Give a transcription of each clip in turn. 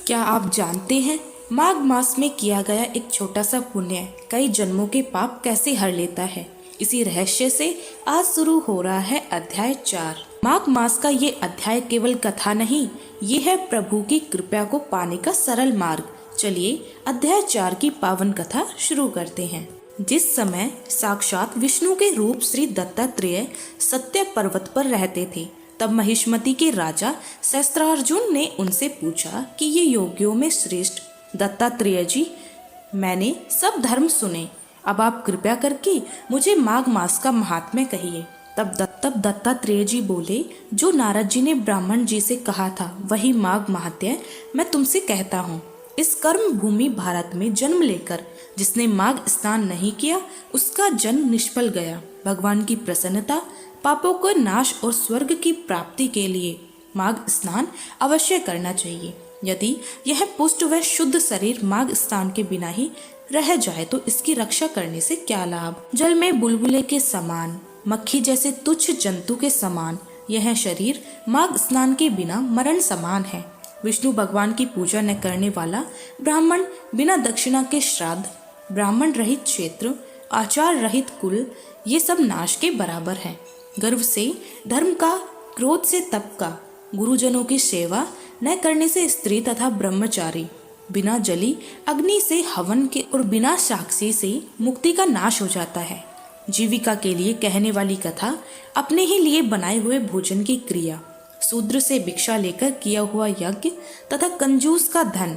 क्या आप जानते हैं माघ मास में किया गया एक छोटा सा पुण्य कई जन्मों के पाप कैसे हर लेता है। इसी रहस्य से आज शुरू हो रहा है अध्याय 4। माघ मास का ये अध्याय केवल कथा नहीं, ये है प्रभु की कृपा को पाने का सरल मार्ग। चलिए अध्याय 4 की पावन कथा शुरू करते हैं। जिस समय साक्षात विष्णु के रूप श्री दत्तात्रेय सत्य पर्वत पर रहते थे, तब महिष्मति के राजा सहस्त्रार्जुन ने उनसे पूछा कि ये योगियों में श्रेष्ठ दत्तात्रेय जी, मैंने सब धर्म सुने, अब आप कृपया करके मुझे माघ मास का महात्म्य कहिए। तब दत्तात्रेय जी बोले, जो नारद जी ने ब्राह्मण जी से कहा था वही माघ महात्म्य मैं तुमसे कहता हूँ। इस कर्म भूमि भारत में जन्म लेकर जिसने माघ स्नान नहीं किया, उसका जन्म निष्फल गया। भगवान की प्रसन्नता, पापों को नाश और स्वर्ग की प्राप्ति के लिए माघ स्नान अवश्य करना चाहिए। यदि यह पुष्ट व शुद्ध शरीर माघ स्नान के बिना ही रह जाए तो इसकी रक्षा करने से क्या लाभ। जल में बुलबुले के समान, मक्खी जैसे तुच्छ जंतु के समान यह शरीर माघ स्नान के बिना मरण समान है। विष्णु भगवान की पूजा न करने वाला ब्राह्मण, बिना दक्षिणा के श्राद्ध, ब्राह्मण रहित क्षेत्र, आचार रहित कुल, ये सब नाश के बराबर है। गर्व से धर्म का, क्रोध से तप का, गुरुजनों की सेवा न करने से स्त्री तथा ब्रह्मचारी, बिना जली अग्नि से हवन के और बिना साक्षी से मुक्ति का नाश हो जाता है। जीविका के लिए कहने वाली कथा, अपने ही लिए बनाए हुए भोजन की क्रिया, शूद्र से भिक्षा लेकर किया हुआ यज्ञ तथा कंजूस का धन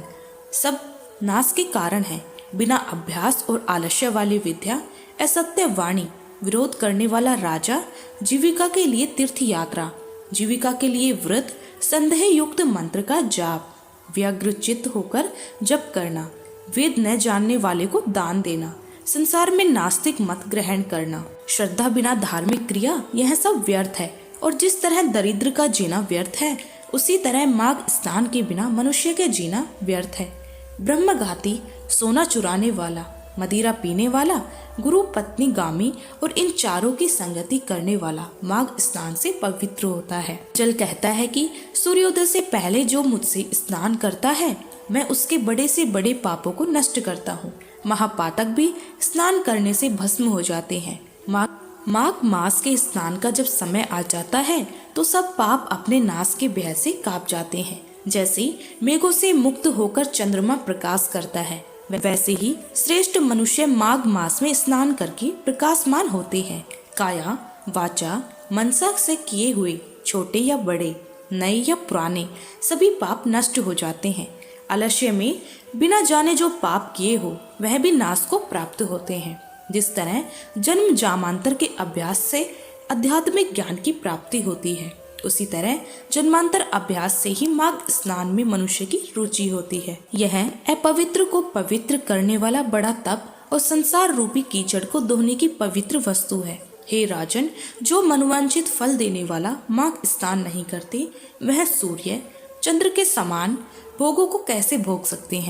सब नाश के कारण है। बिना अभ्यास और आलस्य वाली विद्या, असत्य वाणी, विरोध करने वाला राजा, जीविका के लिए तीर्थ यात्रा, जीविका के लिए व्रत, संदेह युक्त मंत्र का जाप, व्यग्र चित्त होकर जप करना, वेद न जानने वाले को दान देना, संसार में नास्तिक मत ग्रहण करना, श्रद्धा बिना धार्मिक क्रिया, यह सब व्यर्थ है। और जिस तरह दरिद्र का जीना व्यर्थ है, उसी तरह माघ स्नान के बिना मनुष्य के जीना व्यर्थ है। ब्रह्मघाती, सोना चुराने वाला, मदिरा पीने वाला, गुरु पत्नी गामी और इन चारों की संगति करने वाला माघ स्नान से पवित्र होता है। जल कहता है कि सूर्योदय से पहले जो मुझसे स्नान करता है, मैं उसके बड़े से बड़े पापों को नष्ट करता हूँ। महापातक भी स्नान करने से भस्म हो जाते हैं। माघ मास के स्नान का जब समय आ जाता है तो सब पाप अपने नाश के भय से कांप जाते हैं। जैसे मेघों से मुक्त होकर चंद्रमा प्रकाश करता है, वैसे ही श्रेष्ठ मनुष्य माघ मास में स्नान करके प्रकाशमान होते हैं। काया, वाचा, मनसा से किए हुए छोटे या बड़े, नए या पुराने, सभी पाप नष्ट हो जाते हैं। आलस्य में बिना जाने जो पाप किए हो वह भी नाश को प्राप्त होते हैं। जिस तरह जन्म जामांतर के अभ्यास से आध्यात्मिक ज्ञान की प्राप्ति होती है, उसी तरह जन्मांतर अभ्यास से ही माघ स्नान में मनुष्य की रुचि होती है। यह अपवित्र को पवित्र करने वाला बड़ा तप और संसार रूपी कीचड़ को धोने की पवित्र वस्तु है। हे राजन, जो मनोवांछित फल देने वाला माघ स्नान नहीं करते, वह सूर्य चंद्र के समान भोगों को कैसे भोग सकते हैं।